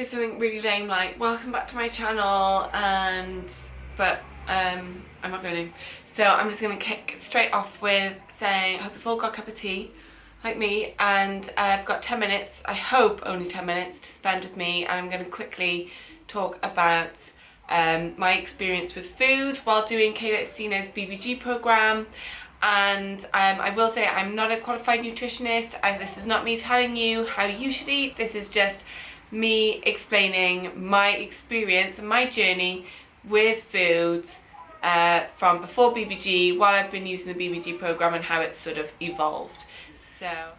say something really lame like welcome back to my channel, but I'm not going to. So I'm just going to kick straight off with saying I hope you've all got a cup of tea like me, and I've got 10 minutes, I hope only 10 minutes to spend with me, and I'm going to quickly talk about my experience with food while doing Kayla Itsino's BBG program. And I will say I'm not a qualified nutritionist. This is not me telling you how you should eat. This is just me explaining my experience and my journey with food from before BBG, while I've been using the BBG program, and how it's sort of evolved.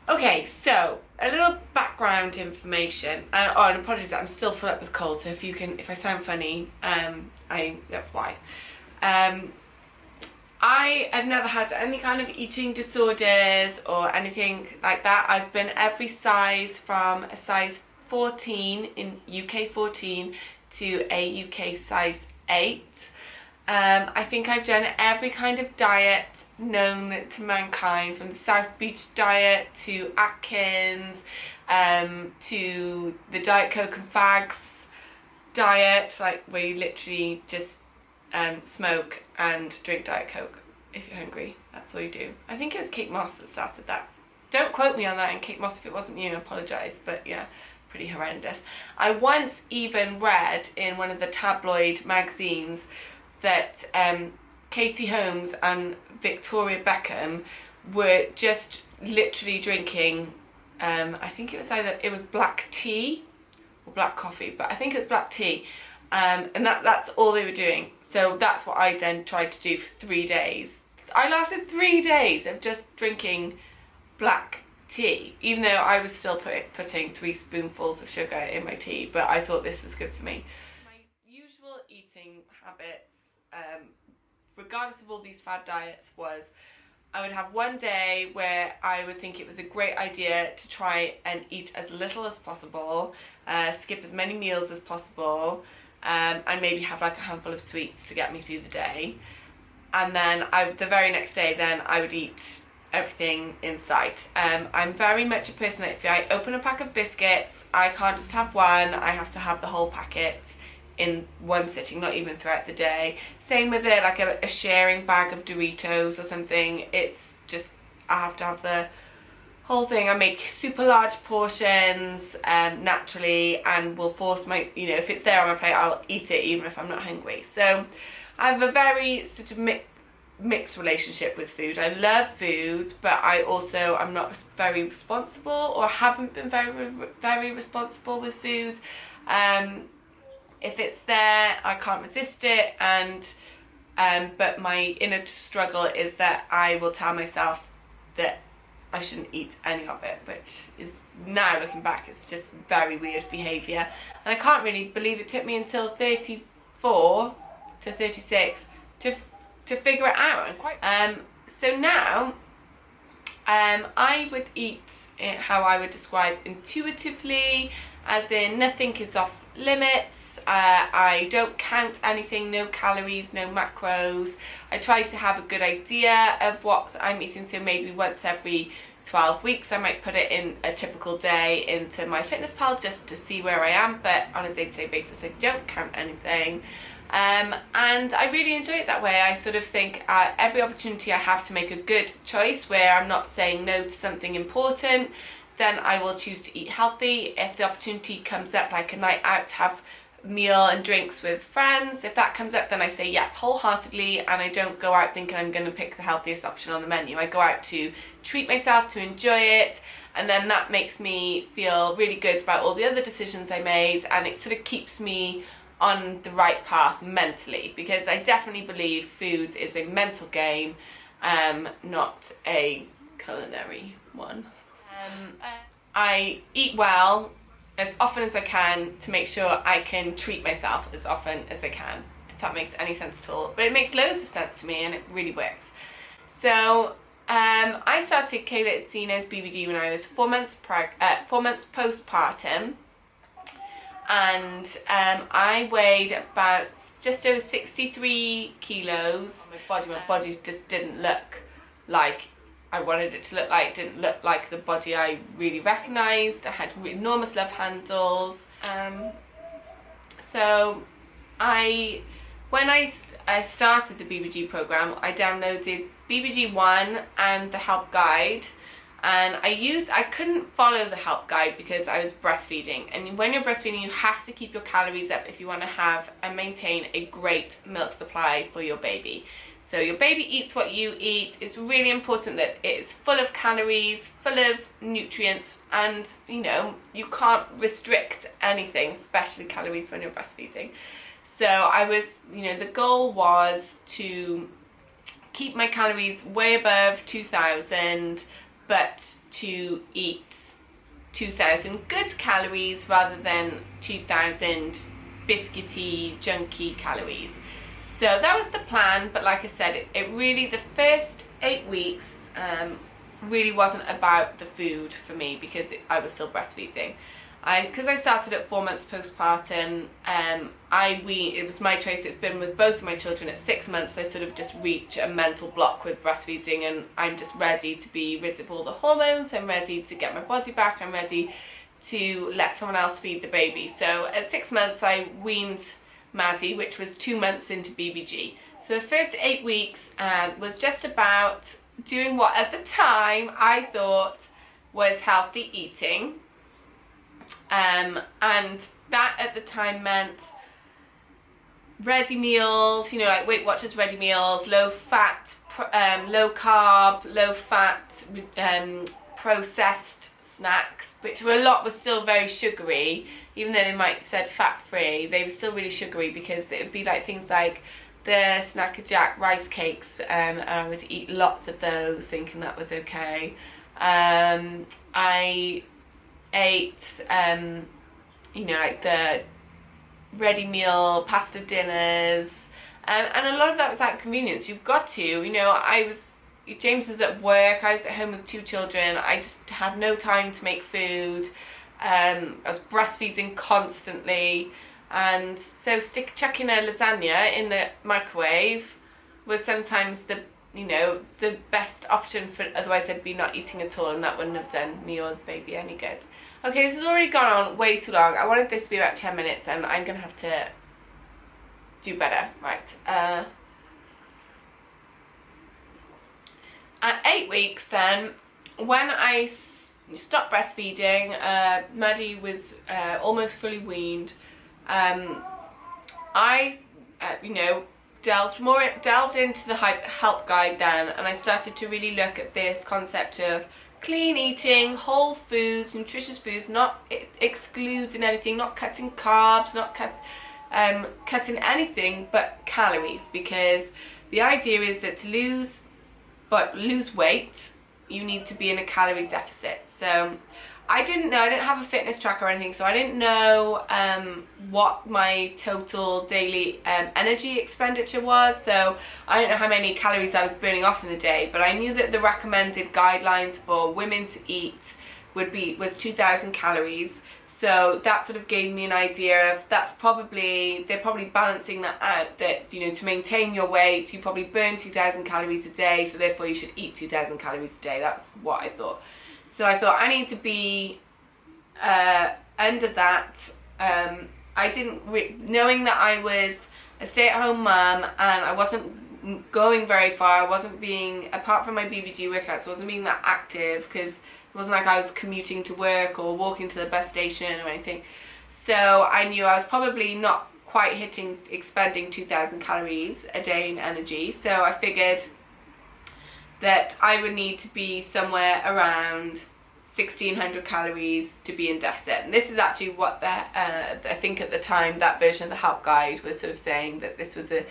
Okay, so a little background information. And apologies that I'm still full up with cold, so if I sound funny, that's why. I have never had any kind of eating disorders or anything like that. I've been every size from a size 14 in UK 14 to a UK size 8. I think I've done every kind of diet known to mankind, from the South Beach diet to Atkins, to the Diet Coke and Fags diet, like where you literally just smoke and drink Diet Coke if you're hungry. That's all you do. I think it was Kate Moss that started that. Don't quote me on that, and Kate Moss, if it wasn't you, I apologise, but yeah, pretty horrendous. I once even read in one of the tabloid magazines that Katie Holmes and Victoria Beckham were just literally drinking, I think it was black tea or black coffee, but I think it was black tea, and that's all they were doing. So that's what I then tried to do for 3 days. I lasted 3 days of just drinking black tea, even though I was still putting 3 spoonfuls of sugar in my tea, but I thought this was good for me. My usual eating habits, regardless of all these fad diets, was I would have one day where I would think it was a great idea to try and eat as little as possible, skip as many meals as possible, and maybe have like a handful of sweets to get me through the day. And then the very next day then I would eat everything in sight. I'm very much a person that if I open a pack of biscuits, I can't just have one, I have to have the whole packet in one sitting, not even throughout the day. Same with a sharing bag of Doritos or something. It's just, I have to have the whole thing. I make super large portions naturally, and will force if it's there on my plate, I'll eat it even if I'm not hungry. So I have a very sort of mixed relationship with food. I love food, but I'm not very responsible, or haven't been very responsible with food. If it's there, I can't resist it, but my inner struggle is that I will tell myself that I shouldn't eat any of it, which is, now looking back, it's just very weird behaviour. And I can't really believe it took me until 34 to 36 to figure it out. So now I would eat how I would describe intuitively, as in nothing is off limits. I don't count anything, no calories, no macros. I try to have a good idea of what I'm eating, so maybe once every 12 weeks I might put it in a typical day into MyFitnessPal just to see where I am, but on a day-to-day basis I don't count anything. And I really enjoy it that way. I sort of think every opportunity I have to make a good choice where I'm not saying no to something important, then I will choose to eat healthy. If the opportunity comes up, like a night out to have meal and drinks with friends, if that comes up, then I say yes wholeheartedly, and I don't go out thinking I'm going to pick the healthiest option on the menu. I go out to treat myself, to enjoy it, and then that makes me feel really good about all the other decisions I made, and it sort of keeps me on the right path mentally, because I definitely believe food is a mental game, not a culinary one. I eat well as often as I can to make sure I can treat myself as often as I can, if that makes any sense at all. But it makes loads of sense to me, and it really works. So I started Kayla Itsino's BBG when I was 4 months postpartum, and I weighed about just over 63 kilos. My body just didn't look like I wanted it to look like. It didn't look like the body I really recognised. I had enormous love handles. So when I started the BBG program, I downloaded BBG 1 and the help guide, and I couldn't follow the help guide because I was breastfeeding, and when you're breastfeeding you have to keep your calories up if you want to have and maintain a great milk supply for your baby. So your baby eats what you eat. It's really important that it's full of calories, full of nutrients, and you can't restrict anything, especially calories, when you're breastfeeding. So I was, the goal was to keep my calories way above 2,000, but to eat 2,000 good calories rather than 2,000 biscuity, junky calories. So that was the plan, but like I said, it really, the first 8 weeks really wasn't about the food for me because I was still breastfeeding. Because I started at 4 months postpartum, it was my choice. It's been with both of my children at 6 months. I sort of just reach a mental block with breastfeeding, and I'm just ready to be rid of all the hormones. I'm ready to get my body back. I'm ready to let someone else feed the baby. So at 6 months I weaned Maddie, which was 2 months into BBG. So the first 8 weeks was just about doing what at the time I thought was healthy eating. And that at the time meant ready meals, like Weight Watchers ready meals, low fat, low carb, low fat, processed snacks, which were still very sugary. Even though they might have said fat free, they were still really sugary because it would be like things like the Snacker Jack rice cakes, and I would eat lots of those thinking that was okay. I ate like the ready meal pasta dinners, and a lot of that was out of convenience. You've got to, James was at work, I was at home with 2 children, I just had no time to make food. I was breastfeeding constantly, and so chucking a lasagna in the microwave was sometimes the best option, for otherwise I'd be not eating at all, and that wouldn't have done me or the baby any good. Okay, this has already gone on way too long. I wanted this to be about 10 minutes, and I'm going to have to do better. Right. At 8 weeks then, when I stopped breastfeeding, Maddie was almost fully weaned. I delved into the help guide then, and I started to really look at this concept of clean eating, whole foods, nutritious foods, not excluding anything, not cutting carbs, not cutting anything but calories, because the idea is that to lose weight, you need to be in a calorie deficit. So I didn't have a fitness tracker or anything, so I didn't know what my total daily energy expenditure was. So I didn't know how many calories I was burning off in the day, but I knew that the recommended guidelines for women to eat was 2,000 calories. So that sort of gave me an idea of they're probably balancing that out, that to maintain your weight you probably burn 2,000 calories a day, so therefore you should eat 2,000 calories a day. That's what I thought. So I thought I need to be under that. Knowing that I was a stay-at-home mum and I wasn't going very far, I wasn't being, apart from my BBG workouts, I wasn't being that active, because it wasn't like I was commuting to work or walking to the bus station or anything. So I knew I was probably not quite expending 2,000 calories a day in energy. So I figured that I would need to be somewhere around 1,600 calories to be in deficit. And this is actually what I think at the time that version of the help guide was sort of saying, that this was a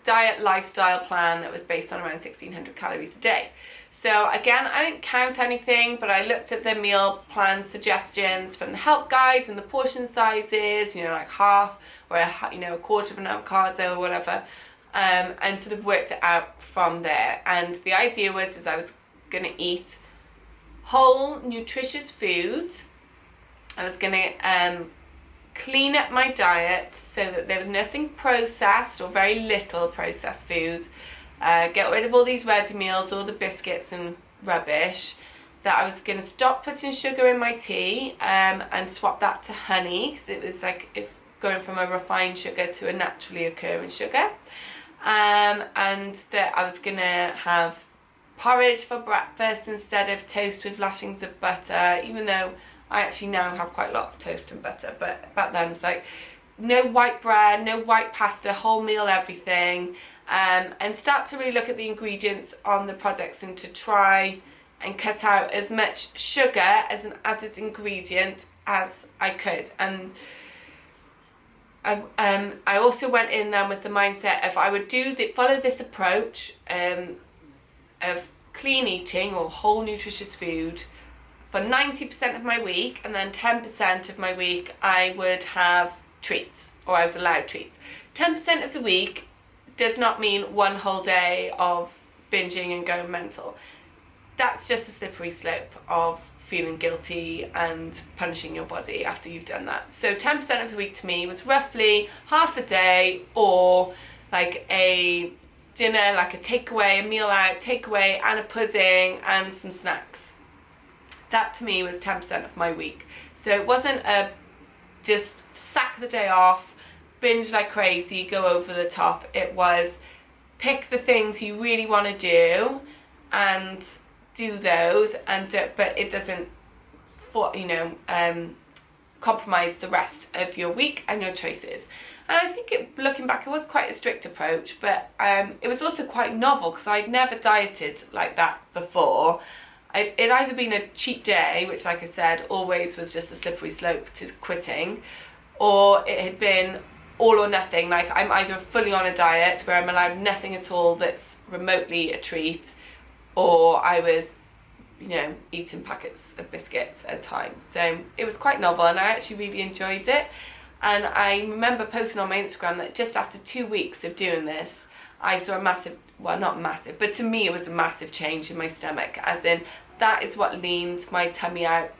diet lifestyle plan that was based on around 1,600 calories a day. So again, I didn't count anything, but I looked at the meal plan suggestions from the help guides and the portion sizes, like half or a quarter of an avocado or whatever, and sort of worked it out from there. And the idea was I was going to eat whole, nutritious food. I was going to clean up my diet so that there was nothing processed or very little processed food. Get rid of all these ready meals, all the biscuits and rubbish. that I was going to stop putting sugar in my tea and swap that to honey, because it was like it's going from a refined sugar to a naturally occurring sugar, and that I was going to have porridge for breakfast instead of toast with lashings of butter, even though I actually now have quite a lot of toast and butter, but back then it's like no white bread, no white pasta, wholemeal everything, and start to really look at the ingredients on the products and to try and cut out as much sugar as an added ingredient as I could. And I also went in then with the mindset of I would follow this approach of clean eating or whole nutritious food for 90% of my week, and then 10% of my week I would have treats, or I was allowed treats. 10% of the week does not mean one whole day of binging and going mental. That's just a slippery slope of feeling guilty and punishing your body after you've done that. So 10% of the week to me was roughly half a day, or like a dinner, like a takeaway, a meal out, takeaway, and a pudding and some snacks. That to me was 10% of my week. So it wasn't a just sack the day off, binge like crazy, go over the top. It was pick the things you really want to do and do those, but it doesn't compromise the rest of your week and your choices. And I think looking back, it was quite a strict approach, but it was also quite novel because I'd never dieted like that before. It'd either been a cheat day, which, like I said, always was just a slippery slope to quitting, or it had been all or nothing. Like, I'm either fully on a diet where I'm allowed nothing at all that's remotely a treat, or I was, eating packets of biscuits at times. So it was quite novel, and I actually really enjoyed it. And I remember posting on my Instagram that just after 2 weeks of doing this, I saw a massive, well, not massive, but to me it was a massive change in my stomach, as in that is what leaned my tummy out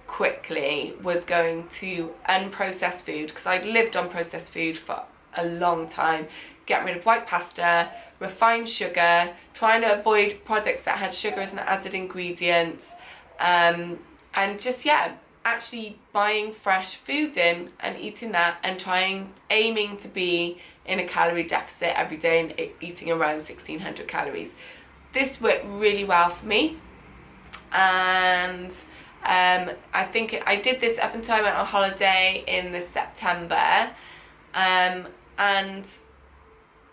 quickly, was going to unprocessed food, because I'd lived on processed food for a long time, getting rid of white pasta, refined sugar, trying to avoid products that had sugar as an added ingredient, and just, actually buying fresh food in and eating that, and aiming to be in a calorie deficit every day and eating around 1600 calories. This worked really well for me, and I think I did this up until I went on holiday in the September, and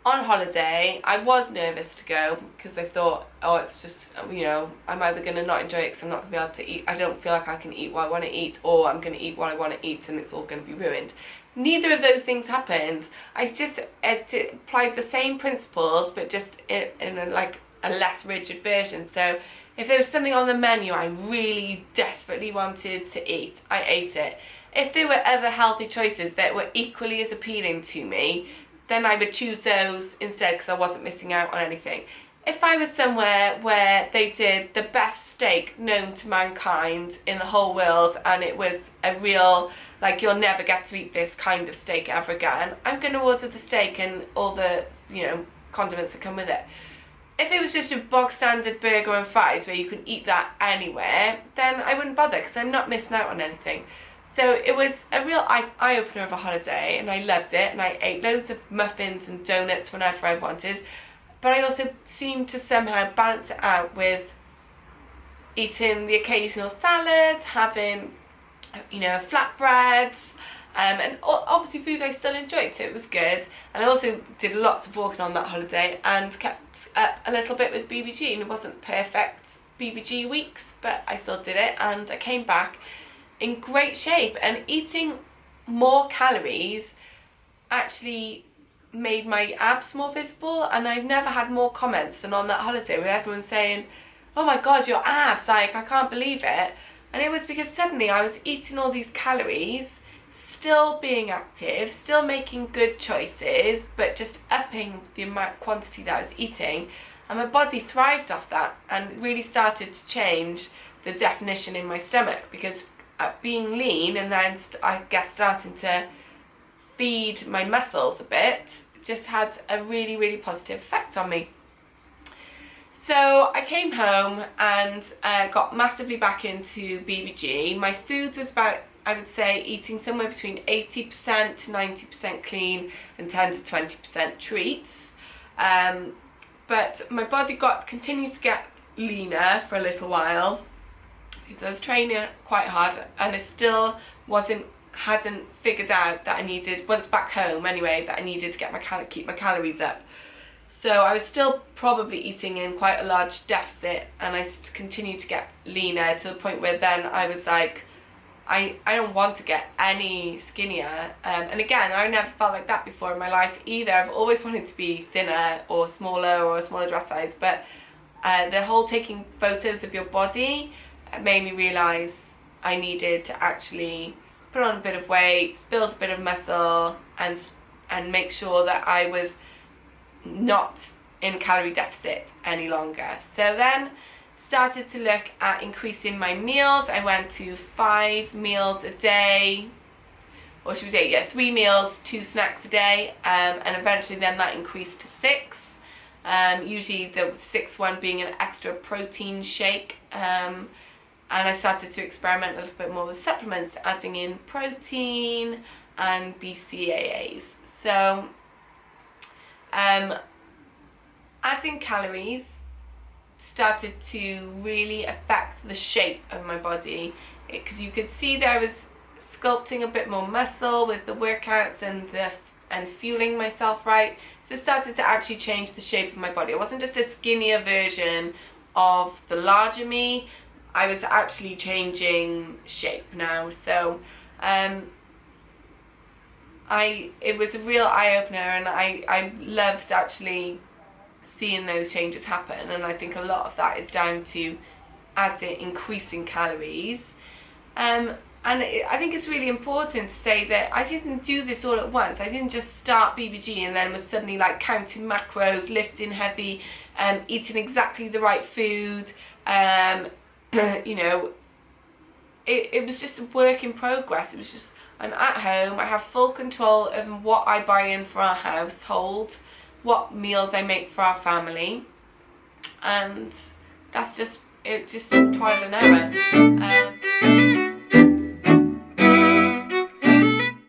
on holiday I was nervous to go because I thought, it's just, I'm either going to not enjoy it because I'm not going to be able to eat, I don't feel like I can eat what I want to eat, or I'm going to eat what I want to eat and it's all going to be ruined. Neither of those things happened. I just applied the same principles, but just in a less rigid version. So if there was something on the menu I really desperately wanted to eat, I ate it. If there were other healthy choices that were equally as appealing to me, then I would choose those instead, because I wasn't missing out on anything. If I was somewhere where they did the best steak known to mankind in the whole world, and it was a real, like, you'll never get to eat this kind of steak ever again, I'm going to order the steak and all the, condiments that come with it. If it was just a bog standard burger and fries where you can eat that anywhere, then I wouldn't bother, because I'm not missing out on anything. So it was a real eye-opener of a holiday, and I loved it, and I ate loads of muffins and donuts whenever I wanted, but I also seemed to somehow balance it out with eating the occasional salad, having, flatbreads, and obviously food I still enjoyed, so it was good. And I also did lots of walking on that holiday and kept up a little bit with BBG, and it wasn't perfect BBG weeks, but I still did it, and I came back in great shape, and eating more calories actually made my abs more visible. And I've never had more comments than on that holiday, with everyone saying, oh my god, your abs, like, I can't believe it. And it was because suddenly I was eating all these calories, still being active, still making good choices, but just upping the quantity that I was eating, and my body thrived off that and really started to change the definition in my stomach, because being lean and then I guess starting to feed my muscles a bit just had a really, really positive effect on me. So I came home and got massively back into BBG. My food was about, I would say, eating somewhere between 80% to 90% clean and 10 to 20% treats. But my body continued to get leaner for a little while because I was training quite hard, and I still hadn't figured out that I needed, once back home anyway, that I needed to get keep my calories up. So I was still probably eating in quite a large deficit, and I continued to get leaner to the point where then I was like, I don't want to get any skinnier. And again, I never felt like that before in my life either. I've always wanted to be thinner or smaller or a smaller dress size, but the whole taking photos of your body made me realise I needed to actually put on a bit of weight, build a bit of muscle, and make sure that I was not in calorie deficit any longer. So then started to look at increasing my meals. I went to 5 meals a day, or should we say, 3 meals, 2 snacks a day, and eventually then that increased to 6. Usually the 6th one being an extra protein shake, and I started to experiment a little bit more with supplements, adding in protein and BCAAs. So adding calories started to really affect the shape of my body, because you could see that I was sculpting a bit more muscle with the workouts and fueling myself right. So it started to actually change the shape of my body. It wasn't just a skinnier version of the larger me. I was actually changing shape now. So it was a real eye-opener, and I loved actually seeing those changes happen, and I think a lot of that is down to increasing calories. I think it's really important to say that I didn't do this all at once. I didn't just start BBG and then was suddenly like counting macros, lifting heavy, eating exactly the right food. You know, it was just a work in progress. It was just, I'm at home, I have full control of what I buy in for our household, what meals I make for our family, and that's just trial and error.